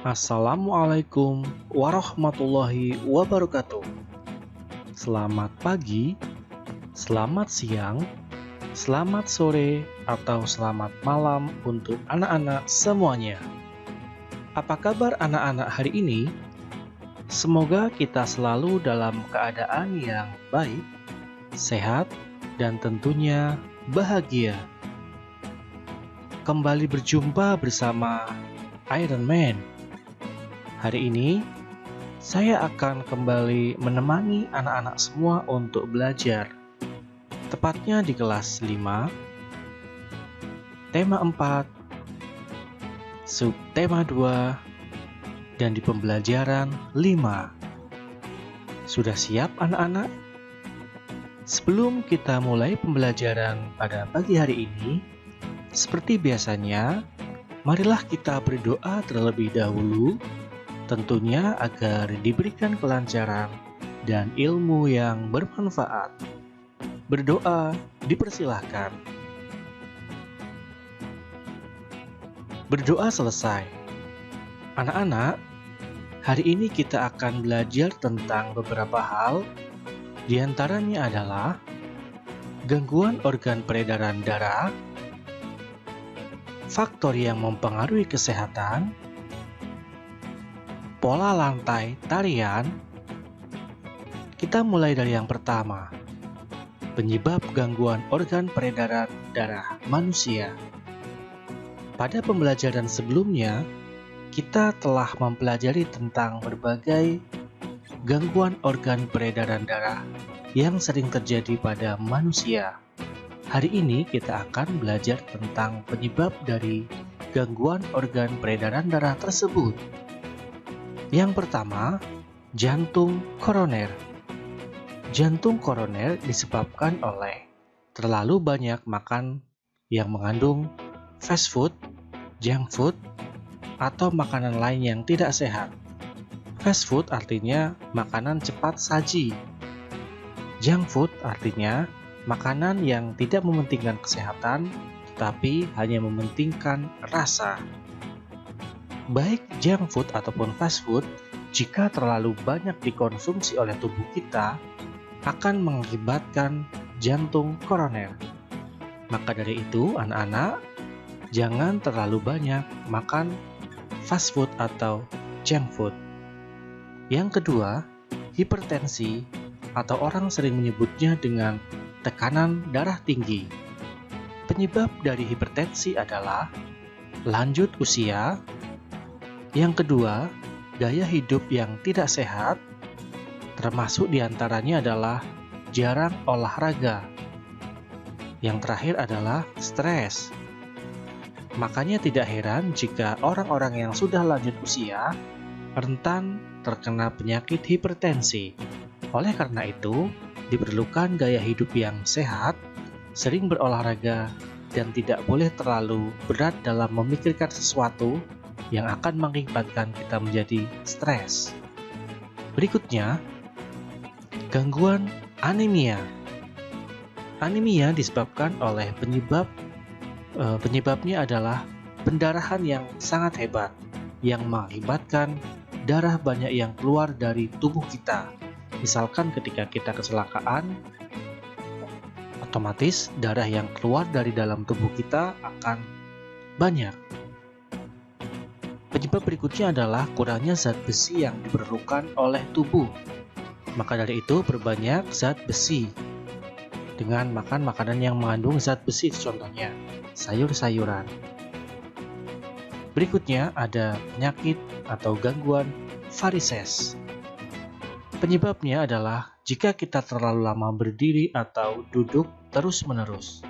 Assalamualaikum warahmatullahi wabarakatuh. Selamat pagi, selamat siang, selamat sore, atau selamat malam untuk anak-anak semuanya. Apa kabar anak-anak hari ini? Semoga kita selalu dalam keadaan yang baik, sehat, dan tentunya bahagia. Kembali berjumpa bersama Iron Man. Hari ini, saya akan kembali menemani anak-anak semua untuk belajar. Tepatnya di kelas 5, tema 4, subtema 2, dan di pembelajaran 5. Sudah siap anak-anak? Sebelum kita mulai pembelajaran pada pagi hari ini, seperti biasanya, marilah kita berdoa terlebih dahulu, tentunya agar diberikan kelancaran dan ilmu yang bermanfaat. Berdoa dipersilahkan. Berdoa selesai. Anak-anak, hari ini kita akan belajar tentang beberapa hal. Di antaranya adalah gangguan organ peredaran darah, faktor yang mempengaruhi kesehatan, pola lantai tarian. Kita mulai dari yang pertama, penyebab gangguan organ peredaran darah manusia. Pada pembelajaran sebelumnya, kita telah mempelajari tentang berbagai gangguan organ peredaran darah yang sering terjadi pada manusia. Hari ini kita akan belajar tentang penyebab dari gangguan organ peredaran darah tersebut. Yang pertama, jantung koroner. Jantung koroner disebabkan oleh terlalu banyak makan yang mengandung fast food, junk food, atau makanan lain yang tidak sehat. Fast food artinya makanan cepat saji. Junk food artinya makanan yang tidak mementingkan kesehatan, tetapi hanya mementingkan rasa. Baik junk food ataupun fast food, jika terlalu banyak dikonsumsi oleh tubuh kita, akan mengakibatkan jantung koroner. Maka dari itu, anak-anak, jangan terlalu banyak makan fast food atau junk food. Yang kedua, hipertensi, atau orang sering menyebutnya dengan tekanan darah tinggi. Penyebab dari hipertensi adalah lanjut usia. Yang kedua, gaya hidup yang tidak sehat, termasuk diantaranya adalah jarang olahraga. Yang terakhir adalah stres. Makanya tidak heran jika orang-orang yang sudah lanjut usia rentan terkena penyakit hipertensi. Oleh karena itu, diperlukan gaya hidup yang sehat, sering berolahraga, dan tidak boleh terlalu berat dalam memikirkan sesuatu yang akan mengakibatkan kita menjadi stres. Berikutnya, gangguan anemia. Anemia disebabkan oleh penyebabnya adalah pendarahan yang sangat hebat yang mengakibatkan darah banyak yang keluar dari tubuh kita. Misalkan ketika kita kecelakaan, otomatis darah yang keluar dari dalam tubuh kita akan banyak. Penyebab berikutnya adalah kurangnya zat besi yang diperlukan oleh tubuh. Maka dari itu perbanyak zat besi dengan makan makanan yang mengandung zat besi, contohnya sayur-sayuran. Berikutnya ada penyakit atau gangguan varises. Penyebabnya adalah jika kita terlalu lama berdiri atau duduk terus-menerus.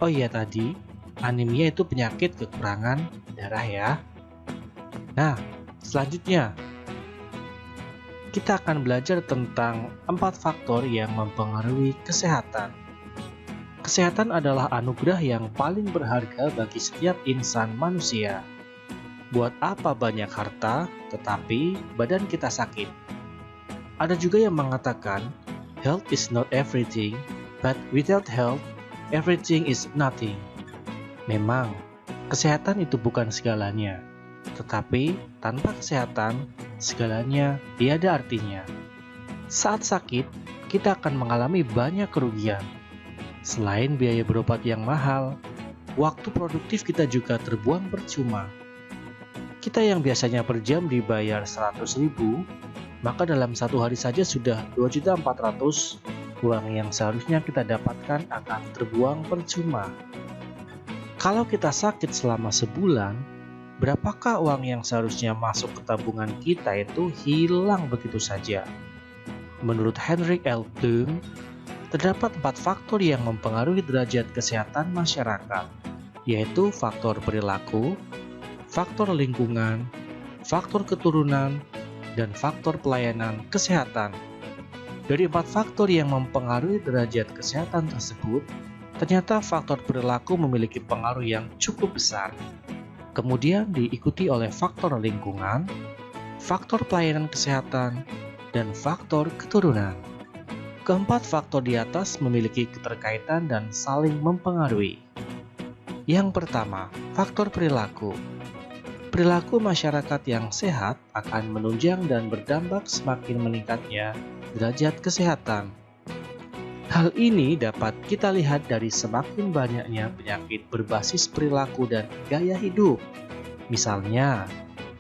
Oh iya, tadi anemia itu penyakit kekurangan darah ya. Nah, selanjutnya kita akan belajar tentang 4 faktor yang mempengaruhi kesehatan. Kesehatan adalah anugerah yang paling berharga bagi setiap insan manusia. Buat apa banyak harta, tetapi badan kita sakit? Ada juga yang mengatakan, health is not everything, but without health, everything is nothing. Memang, kesehatan itu bukan segalanya, Tetapi tanpa kesehatan, segalanya tiada artinya. Saat sakit, kita akan mengalami banyak kerugian. Selain biaya berobat yang mahal, waktu produktif kita juga terbuang percuma. Kita yang biasanya per jam dibayar 100.000, maka dalam satu hari saja sudah 2.400.000, uang yang seharusnya kita dapatkan akan terbuang percuma. Kalau kita sakit selama sebulan, berapakah uang yang seharusnya masuk ke tabungan kita itu hilang begitu saja? Menurut Henrik L. Bloom, terdapat 4 faktor yang mempengaruhi derajat kesehatan masyarakat, yaitu faktor perilaku, faktor lingkungan, faktor keturunan, dan faktor pelayanan kesehatan. Dari 4 faktor yang mempengaruhi derajat kesehatan tersebut, ternyata faktor perilaku memiliki pengaruh yang cukup besar. Kemudian diikuti oleh faktor lingkungan, faktor pelayanan kesehatan, dan faktor keturunan. Keempat faktor di atas memiliki keterkaitan dan saling mempengaruhi. Yang pertama, faktor perilaku. Perilaku masyarakat yang sehat akan menunjang dan berdampak semakin meningkatnya derajat kesehatan. Hal ini dapat kita lihat dari semakin banyaknya penyakit berbasis perilaku dan gaya hidup. Misalnya,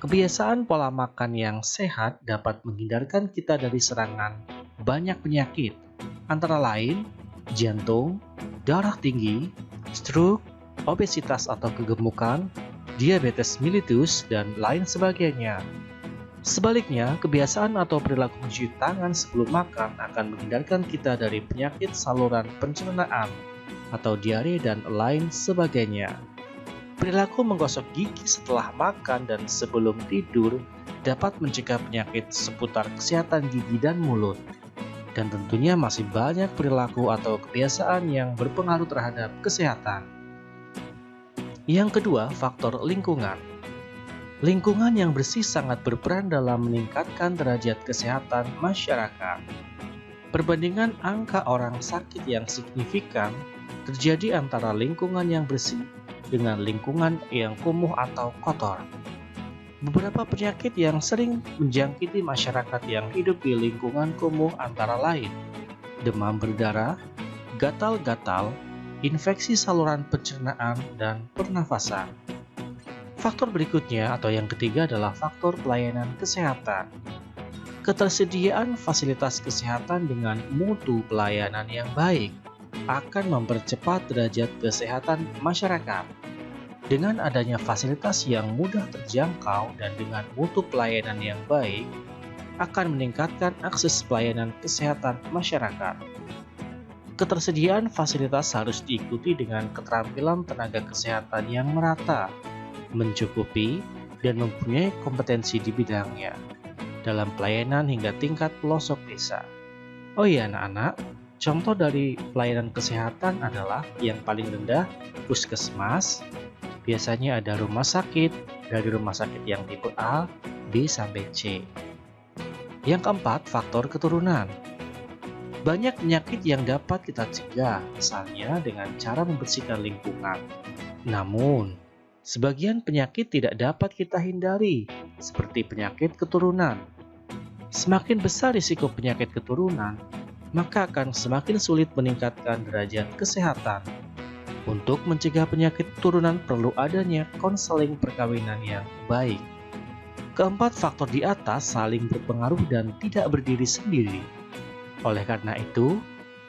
kebiasaan pola makan yang sehat dapat menghindarkan kita dari serangan banyak penyakit, antara lain jantung, darah tinggi, stroke, obesitas atau kegemukan, diabetes mellitus, dan lain sebagainya. Sebaliknya, kebiasaan atau perilaku mencuci tangan sebelum makan akan menghindarkan kita dari penyakit saluran pencernaan atau diare dan lain sebagainya. Perilaku menggosok gigi setelah makan dan sebelum tidur dapat mencegah penyakit seputar kesehatan gigi dan mulut. Dan tentunya masih banyak perilaku atau kebiasaan yang berpengaruh terhadap kesehatan. Yang kedua, faktor lingkungan. Lingkungan yang bersih sangat berperan dalam meningkatkan derajat kesehatan masyarakat. Perbandingan angka orang sakit yang signifikan terjadi antara lingkungan yang bersih dengan lingkungan yang kumuh atau kotor. Beberapa penyakit yang sering menjangkiti masyarakat yang hidup di lingkungan kumuh antara lain demam berdarah, gatal-gatal, infeksi saluran pencernaan, dan pernafasan. Faktor berikutnya atau yang ketiga adalah faktor pelayanan kesehatan. Ketersediaan fasilitas kesehatan dengan mutu pelayanan yang baik akan mempercepat derajat kesehatan masyarakat. Dengan adanya fasilitas yang mudah terjangkau dan dengan mutu pelayanan yang baik, akan meningkatkan akses pelayanan kesehatan masyarakat. Ketersediaan fasilitas harus diikuti dengan keterampilan tenaga kesehatan yang merata, mencukupi, dan mempunyai kompetensi di bidangnya, dalam pelayanan hingga tingkat pelosok desa. Oh iya anak-anak, contoh dari pelayanan kesehatan adalah yang paling rendah, puskesmas. Biasanya ada rumah sakit, dari rumah sakit yang tipe A, B, sampai C. Yang keempat, faktor keturunan. Banyak penyakit yang dapat kita cegah, misalnya dengan cara membersihkan lingkungan. Namun, sebagian penyakit tidak dapat kita hindari, seperti penyakit keturunan. Semakin besar risiko penyakit keturunan, maka akan semakin sulit meningkatkan derajat kesehatan. Untuk mencegah penyakit turunan perlu adanya konseling perkawinan yang baik. Keempat faktor di atas saling berpengaruh dan tidak berdiri sendiri. Oleh karena itu,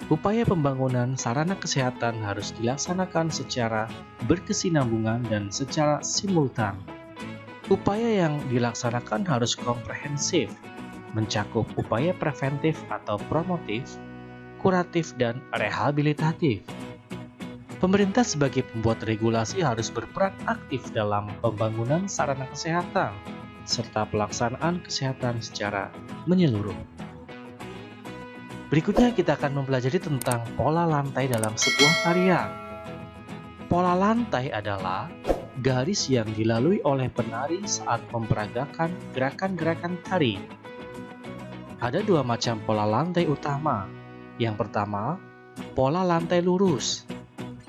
upaya pembangunan sarana kesehatan harus dilaksanakan secara berkesinambungan dan secara simultan. Upaya yang dilaksanakan harus komprehensif, mencakup upaya preventif atau promotif, kuratif, dan rehabilitatif. Pemerintah sebagai pembuat regulasi harus berperan aktif dalam pembangunan sarana kesehatan serta pelaksanaan kesehatan secara menyeluruh. Berikutnya kita akan mempelajari tentang pola lantai dalam sebuah tarian. Pola lantai adalah garis yang dilalui oleh penari saat memperagakan gerakan-gerakan tari. Ada dua macam pola lantai utama. Yang pertama, pola lantai lurus.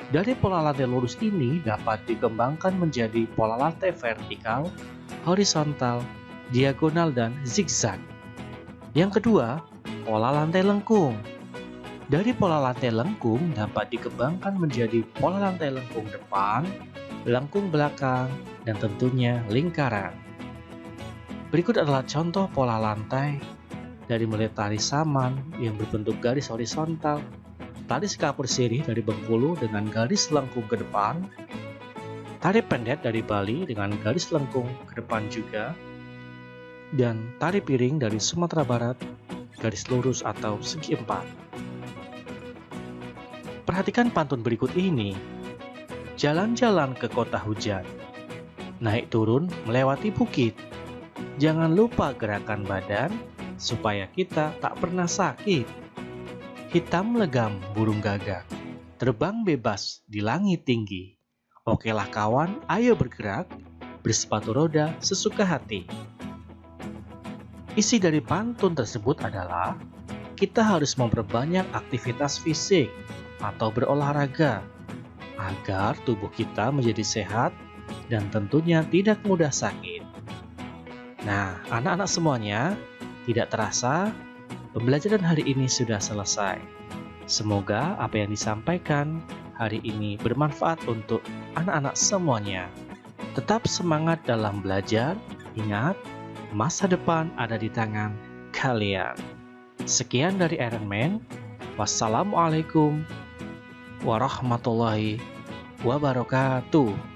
Dari pola lantai lurus ini dapat dikembangkan menjadi pola lantai vertikal horizontal, diagonal, dan zigzag. Yang kedua, pola lantai lengkung. Dari pola lantai lengkung dapat dikembangkan menjadi pola lantai lengkung depan, lengkung belakang, dan tentunya lingkaran. Berikut adalah contoh pola lantai dari mulai tali saman yang berbentuk garis horizontal, tali sekapur sirih dari Bengkulu dengan garis lengkung ke depan, tali pendet dari Bali dengan garis lengkung ke depan juga, dan tali piring dari Sumatera Barat garis lurus atau segi empat. Perhatikan pantun berikut ini. Jalan-jalan ke kota hujan, naik turun melewati bukit. Jangan lupa gerakan badan supaya kita tak pernah sakit. Hitam legam burung gagak, terbang bebas di langit tinggi. Okelah kawan, ayo bergerak, bersepatu roda sesuka hati. Isi dari pantun tersebut adalah kita harus memperbanyak aktivitas fisik atau berolahraga agar tubuh kita menjadi sehat dan tentunya tidak mudah sakit. Nah, anak-anak semuanya, tidak terasa pembelajaran hari ini sudah selesai. Semoga apa yang disampaikan hari ini bermanfaat untuk anak-anak semuanya. Tetap semangat dalam belajar, ingat, masa depan ada di tangan kalian. Sekian dari Iron Man. Wassalamualaikum warahmatullahi wabarakatuh.